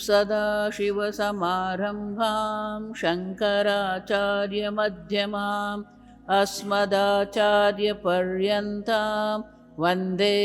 सदाशिवसमारम्भां शङ्कराचार्यमध्यमाम् अस्मदाचार्यपर्यन्तां वन्दे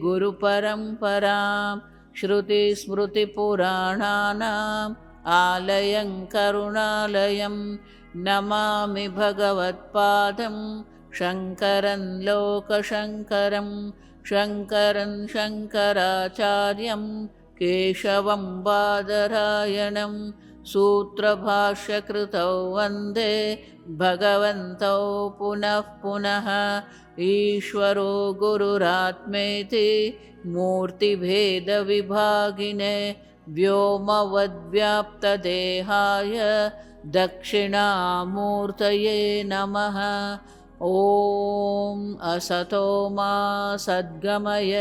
गुरुपरम्परां। श्रुतिस्मृतिपुराणानाम् आलयं करुणालयं नमामि भगवत्पादं शङ्करं लोकशङ्करं। शङ्करं शङ्कराचार्यं केशवं बादरायणं सूत्रभाष्यकृतौ वन्दे भगवन्तौ पुनः पुनः। ईश्वरो गुरुरात्मेति मूर्तिभेदविभागिने व्योमवद्व्याप्तदेहाय दक्षिणामूर्तये नमः। ॐ असतो मा सद्गमय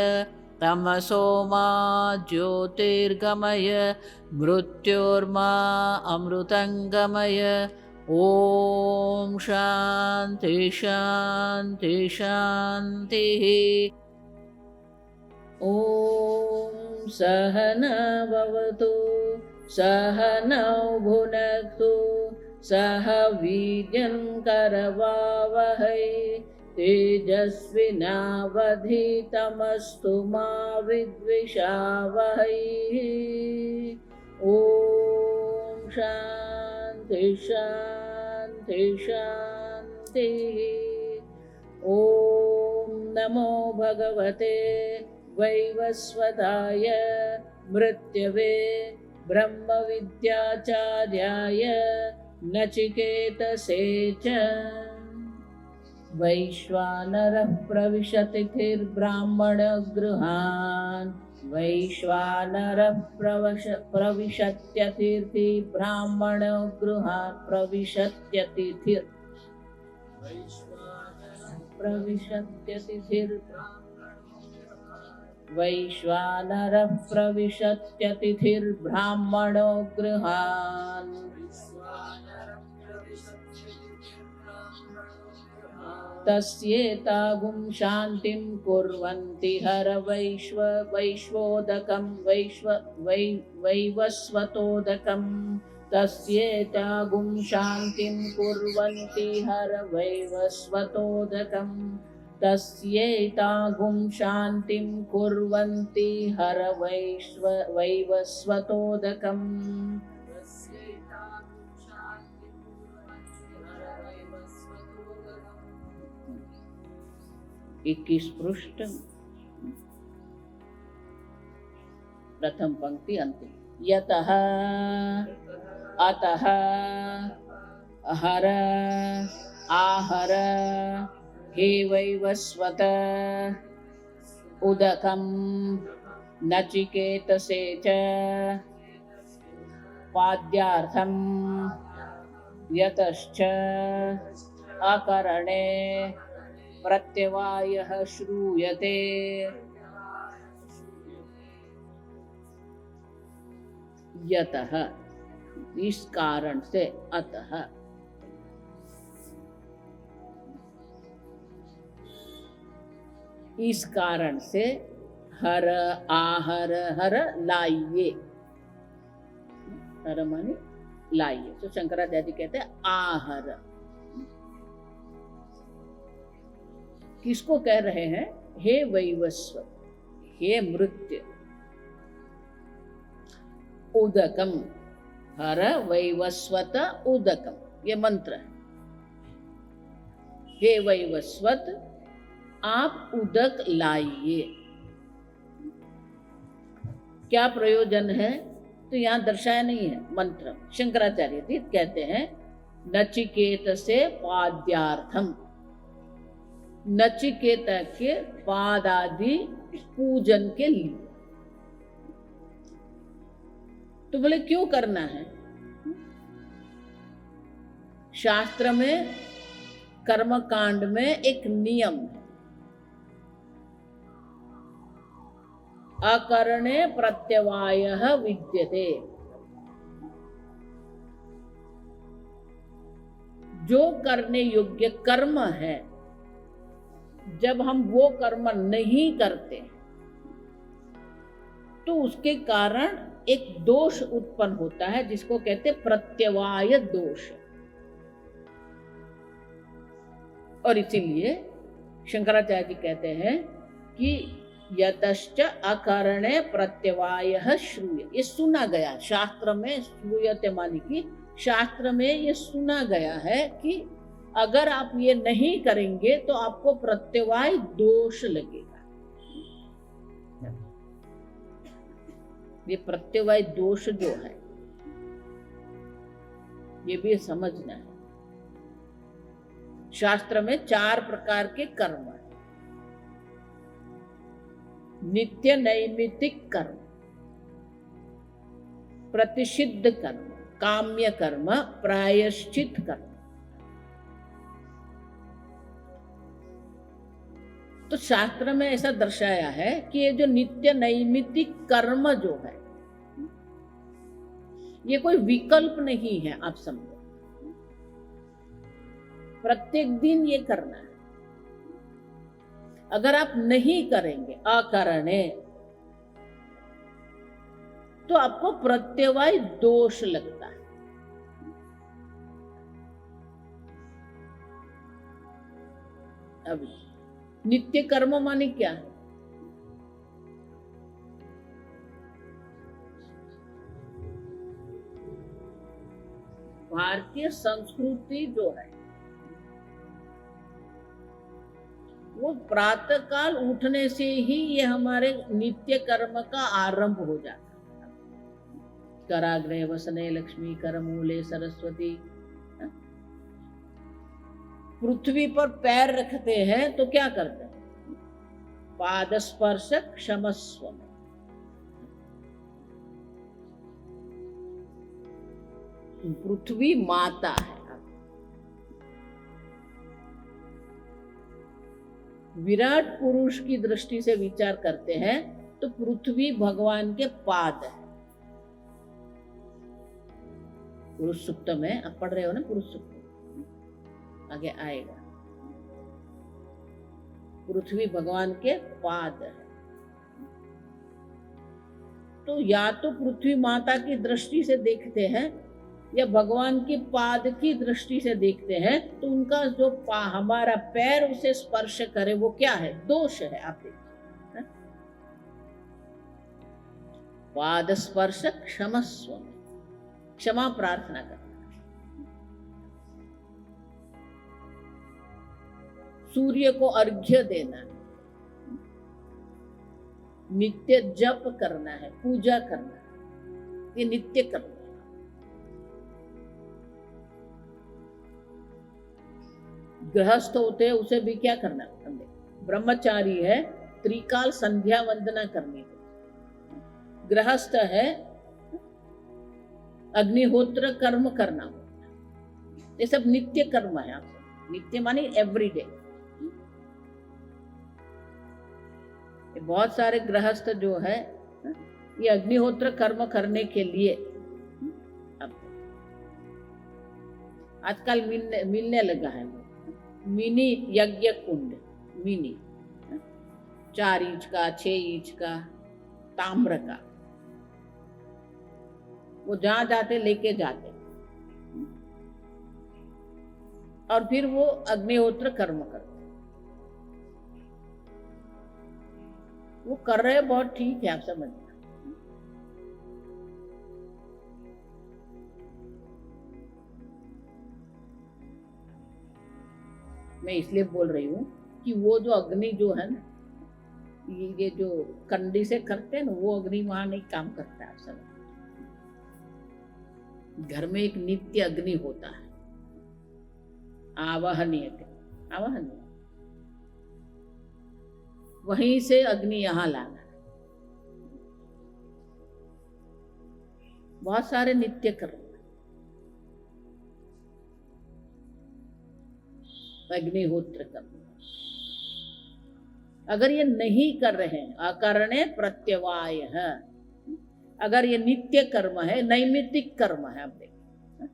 तमसो मा ज्योतिर्गमय मृत्योर्मा अमृतङ्गमय। ॐ शान्ति शान्ति शान्तिः। ॐ सहना भवतु सहनौ भुनक्तु सह वीर्यं करवावहै तेजस्विनावधीतमस्तु मा विद्विषावहै। ॐ शान्ति शान्ति शान्तिः। ॐ नमो भगवते वैवस्वताय मृत्यवे ब्रह्मविद्याचार्याय नचिकेतसे च। वैश्वानरः प्रविशतिथिर्ब्राह्मणगृहान् वैश्वानरः प्रविशत्यतिथि ब्राह्मणगृहान् प्रविशत्यतिथिर् वैश्वानरः प्रविशत्यतिथिर्ब्राह्मणो गृहान्। तस्येतागुं शान्तिं कुर्वन्ति हर वैश्वोदकं वैवस्वतोदकं। तस्येतागुं शान्तिं कुर्वन्ति हर वैवस्वतोदकं। तस्येतागुं शान्तिं कुर्वन्ति हर वैवस्वतोदकम्। 21 पृष्ठ प्रथम पंक्ति अंतिम। यतः अतः हर आहर हे वैवस्वत उदकं नचिकेतसे च पाद्यार्थं यतश्च अकरणे प्रत्यवायः श्रूयते। यतः इस कारण से, अतः इस कारण से हर आहर हर लाइए, हर माने लाइए। तो शंकराचार्य कहते हैं आहर। किसको कह रहे हैं? हे वैवस्वत, हे मृत्य, उदकम हर वैवस्वत उदकम, ये मंत्र है। हे वैवस्वत आप उदक लाइए। क्या प्रयोजन है तो यहाँ दर्शाया नहीं है मंत्र। शंकराचार्य तीर्थ कहते हैं नचिकेत से पाद्यार्थम, नचिकेता के पाद आदि पूजन के लिए। तो बोले क्यों करना है? शास्त्र में कर्म कांड में एक नियम है, अकरणे प्रत्यवायः विद्यते। जो करने योग्य कर्म है, जब हम वो कर्म नहीं करते तो उसके कारण एक दोष उत्पन्न होता है जिसको कहते प्रत्यवाय दोष। और इसीलिए शंकराचार्य जी कहते हैं कि यतश्च अकारणे प्रत्यवायः श्रूयते, ये सुना गया शास्त्र में, श्रूयते मानी कि शास्त्र में ये सुना गया है कि अगर आप ये नहीं करेंगे तो आपको प्रत्यवाय दोष लगेगा। ये प्रत्यवाय दोष जो है ये भी समझना है। शास्त्र में 4 प्रकार के कर्म है। नित्य नैमित्तिक कर्म, प्रतिषिद्ध कर्म, काम्य कर्म, प्रायश्चित कर्म। तो शास्त्र में ऐसा दर्शाया है कि ये जो नित्य नैमित्तिक कर्म जो है ये कोई विकल्प नहीं है, आप समझो। प्रत्येक दिन ये करना है। अगर आप नहीं करेंगे अकारणे तो आपको प्रत्यवाय दोष लगता है। अभी नित्य कर्म माने क्या है? भारतीय संस्कृति जो है वो प्रातः काल उठने से ही ये हमारे नित्य कर्म का आरंभ हो जाता है। कराग्रे वसने लक्ष्मी, करमूले सरस्वती। पृथ्वी पर पैर रखते हैं तो क्या करते हैं? पाद स्पर्श क्षमस्व। पृथ्वी माता है। विराट पुरुष की दृष्टि से विचार करते हैं तो पृथ्वी भगवान के पाद है। पुरुष सूक्त में आप पढ़ रहे हो ना, पुरुष सूक्त आगे आएगा। पृथ्वी भगवान के पाद है। तो या तो पृथ्वी माता की दृष्टि से देखते हैं या भगवान के पाद की दृष्टि से देखते हैं तो उनका जो हमारा पैर उसे स्पर्श करे वो क्या है? दोष है। आप देखिए, पाद स्पर्श क्षमस्व, क्षमा प्रार्थना करना। सूर्य को अर्घ्य देना है, नित्य जप करना है, पूजा करना है, ये नित्य कर्म है। गृहस्थ होते हैं उसे भी क्या करना है? ब्रह्मचारी है त्रिकाल संध्या वंदना करनी है। गृहस्थ है अग्निहोत्र कर्म करना होता है। ये सब नित्य कर्म है। आप नित्य माने एवरीडे। बहुत सारे गृहस्थ जो है ये अग्निहोत्र कर्म करने के लिए आजकल मिलने लगा है मिनी यज्ञ कुंड। मिनी 4 इंच का, 6 इंच का, ताम्र का, वो जहां जाते लेके जाते और फिर वो अग्निहोत्र कर्म करते। वो कर रहे हैं, बहुत ठीक है, आप समझना। मैं इसलिए बोल रही हूँ कि वो जो अग्नि जो है ना, ये जो कंडी से करते हैं ना, वो अग्नि वहां नहीं काम करता है। आप समझ, घर में एक नित्य अग्नि होता है, आवाहनीय आवाहनीय, वहीं से अग्नि यहां लाना। बहुत सारे नित्य कर्म, अग्निहोत्र कर्म, अगर ये नहीं कर रहे हैं, अकारणे प्रत्यवाय है, अगर ये नित्य कर्म है, नैमित्तिक कर्म है, आप देखिए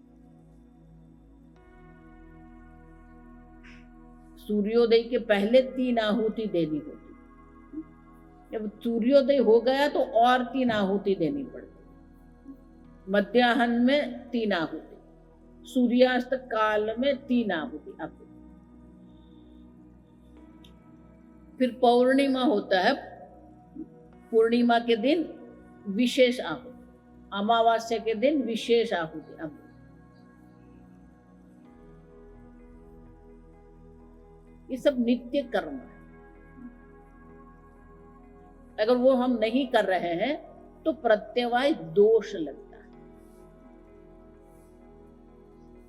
सूर्योदय के पहले 3 आहुति देनी होती, जब सूर्योदय हो गया तो और 3 आहुति देनी पड़ती। मध्याह्न में 3 आहुति, सूर्यास्त काल में 3 आहुति आपको। फिर पौर्णिमा होता है, पूर्णिमा के दिन विशेष आहुति, अमावास्या के दिन विशेष आहुति आपको। ये सब नित्य कर्म है। अगर वो हम नहीं कर रहे हैं तो प्रत्यवाय दोष लगता है।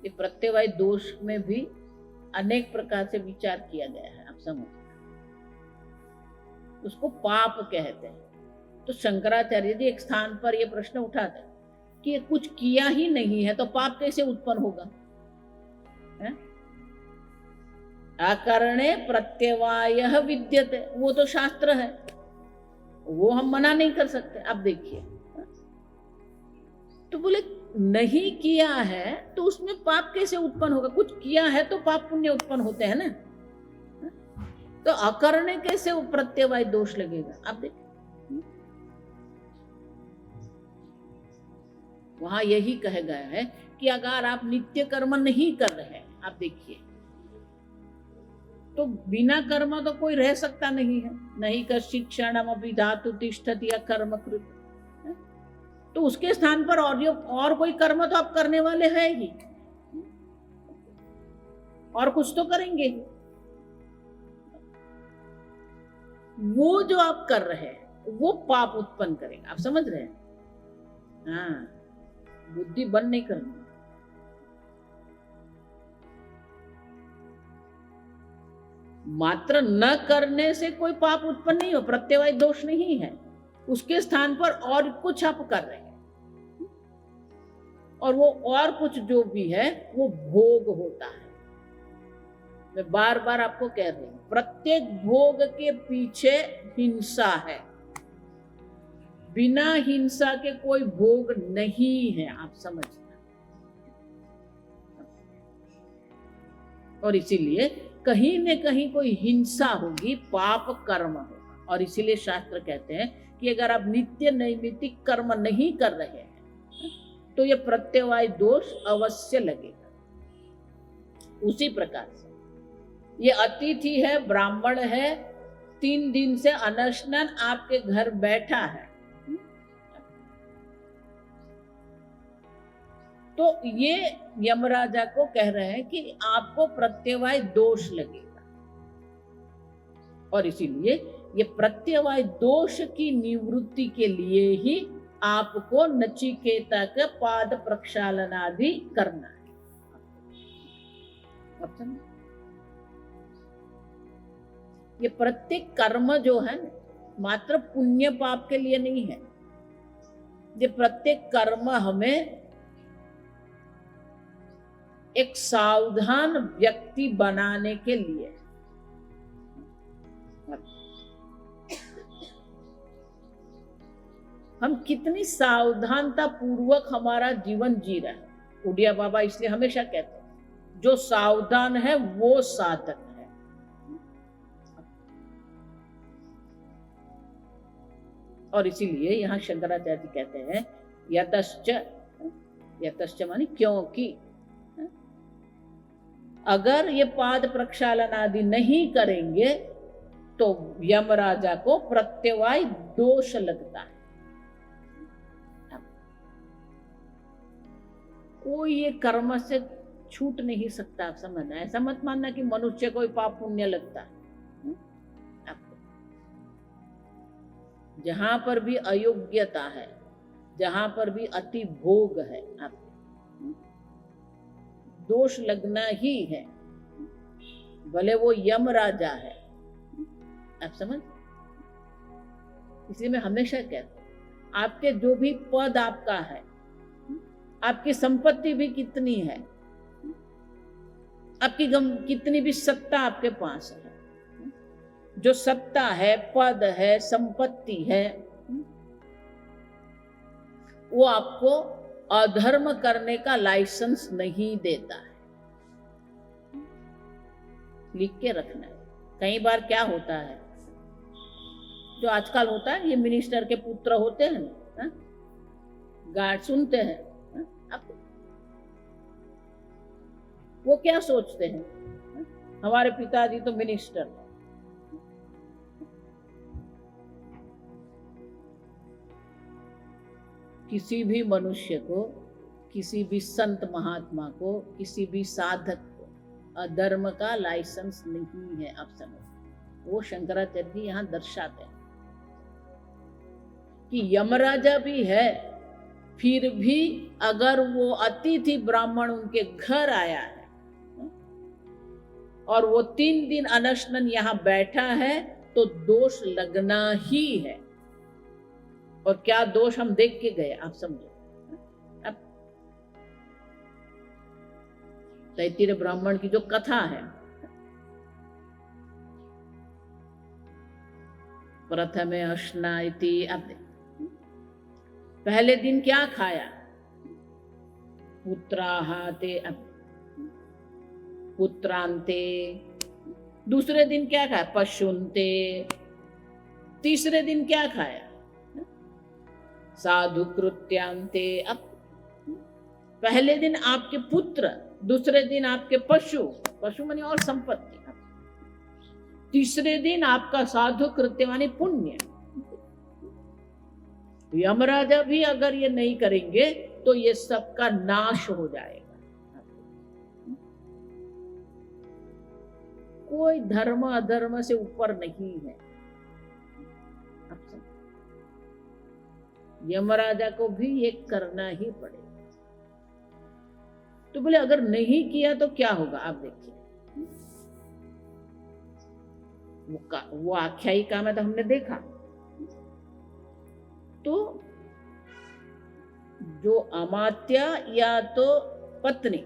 ये प्रत्यवाय दोष में भी अनेक प्रकार से विचार किया गया है, आप समझ, उसको पाप कहते हैं। तो शंकराचार्य जी एक स्थान पर ये प्रश्न उठाते हैं कि ये कुछ किया ही नहीं है तो पाप कैसे उत्पन्न होगा? अकारणे प्रत्यवायः विद्यते, वो तो शास्त्र है, वो हम मना नहीं कर सकते। अब देखिए, तो बोले नहीं किया है तो उसमें पाप कैसे उत्पन्न होगा? कुछ किया है तो पाप पुण्य उत्पन्न होते हैं ना। तो अकरणे कैसे वो प्रत्यवाय दोष लगेगा? आप देखिए, वहां यही कहा गया है कि अगर आप नित्य कर्म नहीं कर रहे हैं, आप देखिए, तो बिना कर्म तो कोई रह सकता नहीं है। नहीं कर शिक्षणम अभी धातु तिष्ठति या कर्म कृत, तो उसके स्थान पर और कोई कर्म तो आप करने वाले हैं ही, और कुछ तो करेंगे ही। वो जो आप कर रहे हैं वो पाप उत्पन्न करेगा, आप समझ रहे हैं? हाँ, बुद्धि बंद नहीं करनी। मात्र न करने से कोई पाप उत्पन्न नहीं हो, प्रत्यवाय दोष नहीं है। उसके स्थान पर और कुछ आप कर रहे हैं, और वो और कुछ जो भी है वो भोग होता है। मैं बार बार आपको कह रही हूं, प्रत्येक भोग के पीछे हिंसा है। बिना हिंसा के कोई भोग नहीं है, आप समझना। और इसीलिए कहीं न कहीं कोई हिंसा होगी, पाप कर्म होगा। और इसीलिए शास्त्र कहते हैं कि अगर आप नित्य नैमित्तिक कर्म नहीं कर रहे हैं तो ये प्रत्यवाय दोष अवश्य लगेगा। उसी प्रकार से ये अतिथि है, ब्राह्मण है, 3 दिन से अनशनन आपके घर बैठा है, तो ये यमराजा को कह रहे हैं कि आपको प्रत्यवाय दोष लगेगा। और इसीलिए ये प्रत्यवाय दोष की निवृत्ति के लिए ही आपको नचिकेता का पाद प्रक्षालन आदि करना है। ये प्रत्येक कर्म जो है मात्र पुण्य पाप के लिए नहीं है। ये प्रत्येक कर्म हमें एक सावधान व्यक्ति बनाने के लिए, हम कितनी सावधानता पूर्वक हमारा जीवन जी रहे हैं। उड़िया बाबा इसलिए हमेशा कहते हैं जो सावधान है वो साधक है। और इसीलिए यहाँ शंकराचार्य जी कहते हैं यतश्च माने क्योंकि, अगर ये पाद प्रक्षालन आदि नहीं करेंगे तो यमराजा को प्रत्यवाय दोष लगता है। कोई ये कर्म से छूट नहीं सकता, आप समझना। ऐसा मत मानना कि मनुष्य को पाप पुण्य लगता है। आपको जहां पर भी अयोग्यता है, जहां पर भी अति भोग है, आपको दोष लगना ही है, भले वो यमराजा है, आप समझ। इसलिए मैं हमेशा कहता हूं, आपके जो भी पद आपका है, आपकी संपत्ति भी कितनी है, आपकी कितनी भी सत्ता आपके पास है, जो सत्ता है, पद है, संपत्ति है, वो आपको अधर्म करने का लाइसेंस नहीं देता है। लिख के रखना है। कई बार क्या होता है, जो आजकल होता है, ये मिनिस्टर के पुत्र होते हैं ना, गार्ड सुनते हैं। अब वो क्या सोचते हैं, हमारे पिताजी तो मिनिस्टर हैं। किसी भी मनुष्य को, किसी भी संत महात्मा को, किसी भी साधक को अधर्म का लाइसेंस नहीं है। आप समझ, वो शंकराचार्य जी यहाँ दर्शाते हैं कि यमराजा भी है, फिर भी अगर वो अतिथि ब्राह्मण उनके घर आया है और वो 3 दिन अनशनन यहाँ बैठा है तो दोष लगना ही है। और क्या दोष हम देख के गए, आप समझो। अब तैत्तिरीय ब्राह्मण की जो कथा है, प्रथमे अश्ना इति, अब पहले दिन क्या खाया, पुत्राहाते, पुत्रांते। दूसरे दिन क्या खाया, पशुन्ते। तीसरे दिन क्या खाया, साधु कृत्यांते। अब पहले दिन आपके पुत्र, दूसरे दिन आपके पशु, पशु माने और संपत्ति, तीसरे दिन आपका साधु कृत्य माने पुण्य। यमराजा भी अगर ये नहीं करेंगे तो ये सबका नाश हो जाएगा। कोई धर्म अधर्म से ऊपर नहीं है। यमराजा को भी ये करना ही पड़ेगा। तो बोले अगर नहीं किया तो क्या होगा, आप देखिए। वो आख्यायिका में तो हमने देखा, तो जो अमात्य या तो पत्नी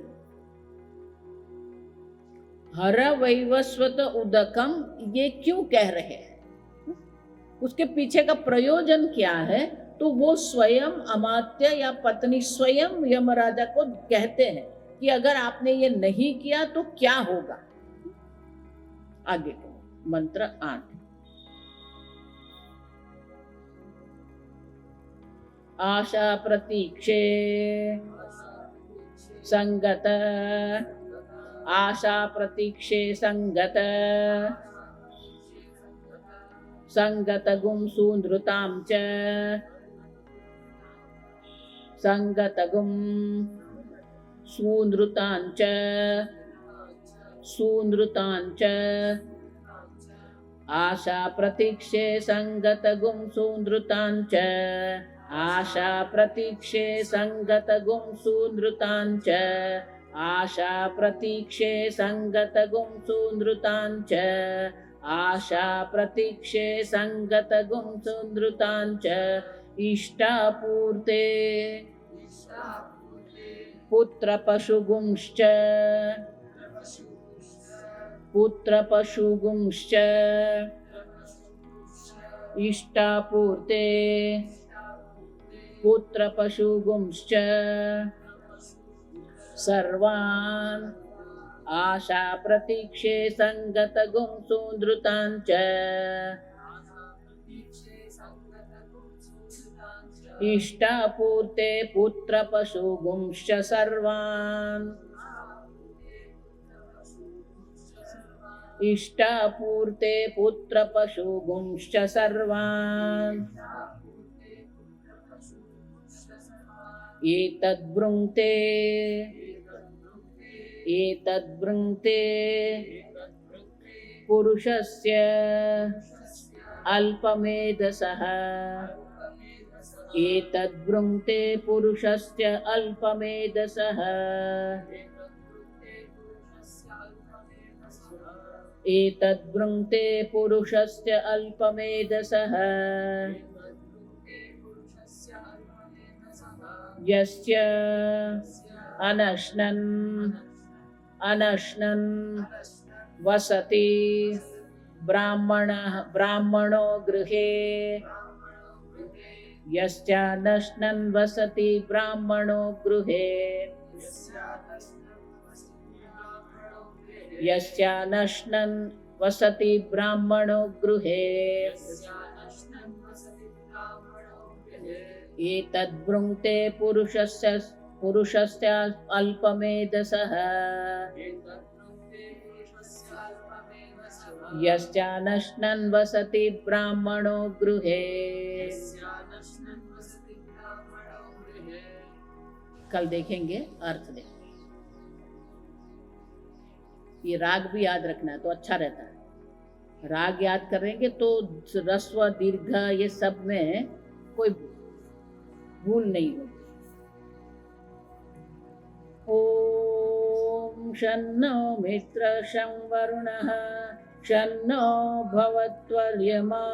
हर वैवस्वत उदकम ये क्यों कह रहे हैं, उसके पीछे का प्रयोजन क्या है, तो वो स्वयं अमात्य या पत्नी स्वयं यमराजा को कहते हैं कि अगर आपने ये नहीं किया तो क्या होगा। आगे मंत्र 8, आशा प्रतीक्षे संगत, आशा प्रतीक्षे संगत, संगत गुम सूनृताम च, संगत गुम सूनृतांच, सूनृतांच, आशा प्रतीक्षे संगत गुम सूनृतांच, आशा प्रतीक्षे संगत गुम सूनृतांच, आशा प्रतीक्षे संगत गुम सूनृतांच, आशा प्रतीक्षे संगत गुम सूनृतांच, इष्टापूर्ते पुत्र पशुगुंश्च, पुत्र पशुगुंश्च, इष्टापूर्ते पुत्र पशुगुंश्च, सर्वान् आशा प्रतीक्षे संगत गुम सूनृतांच, इष्टापूर्ते पुत्र पशुगुंश्च सर्वान्, इष्टापूर्ते पुत्र पशुगुंश्च सर्वान्, एतद्ब्रुङ्क्ते, एतद्ब्रुङ्क्ते पुरुषस्य अल्पमेधसः, एतद्ब्रुङ्क्ते पुरुषस्य अल्पमेधसः, एतद्ब्रुङ्क्ते पुरुषस्य अल्पमेधसः, यस्य अनश्नन्, अनश्नन् वसति ब्राह्मणः, ब्राह्मणो गृहे, यस्यानश्नन् वसति ब्राह्मणो गृहे, यस्यानश्नन् वसति ब्राह्मणो गृहे, एतद्ब्रुङ्क्ते पुरुषस्य अल्पमेधसः यश्चानश्नन् वसति ब्राह्मणो गृहे। कल देखेंगे अर्थ देखेंगे। ये राग भी याद रखना है तो अच्छा रहता है। राग याद करेंगे तो ह्रस्व दीर्घ ये सब में कोई भूल नहीं होगी। ओम शन्नो मित्र शं वरुणः शन्नो भवत्वर्यमा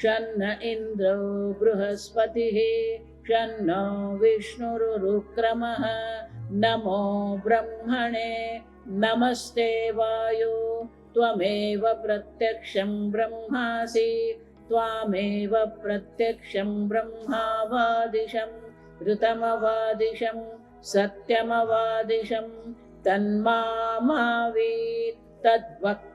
शन्न इन्द्रो बृहस्पतिः शन्नो विष्णुरुक्रमः नमो ब्रह्मणे नमस्ते वायो त्वमेव प्रत्यक्षं ब्रह्मासि त्वामेव प्रत्यक्षं ब्रह्मावादिशं ऋतमवादिशं सत्यमवादिशं तन्मामावीत् तद्वक्तारमावीत्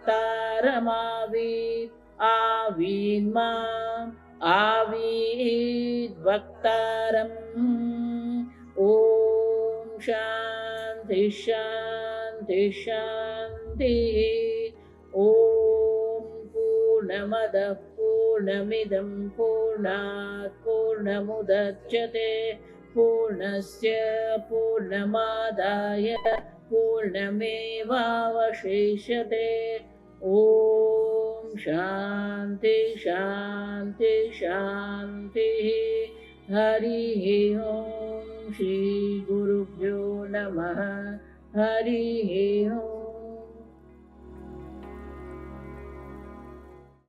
आवीन्माम् आवीद् वक्तारम्। ॐ शान्ति शान्ति शान्तिः। ॐ पूर्णमदः पूर्णमिदं पूर्णात् पूर्णमुदच्यते पूर्णस्य पूर्णमादाय पूर्णमेवावशिष्यते। ॐ शान्ति शान्ति शान्तिः। हरिः ॐ श्री गुरुभ्यो नमः। हरिः ॐ।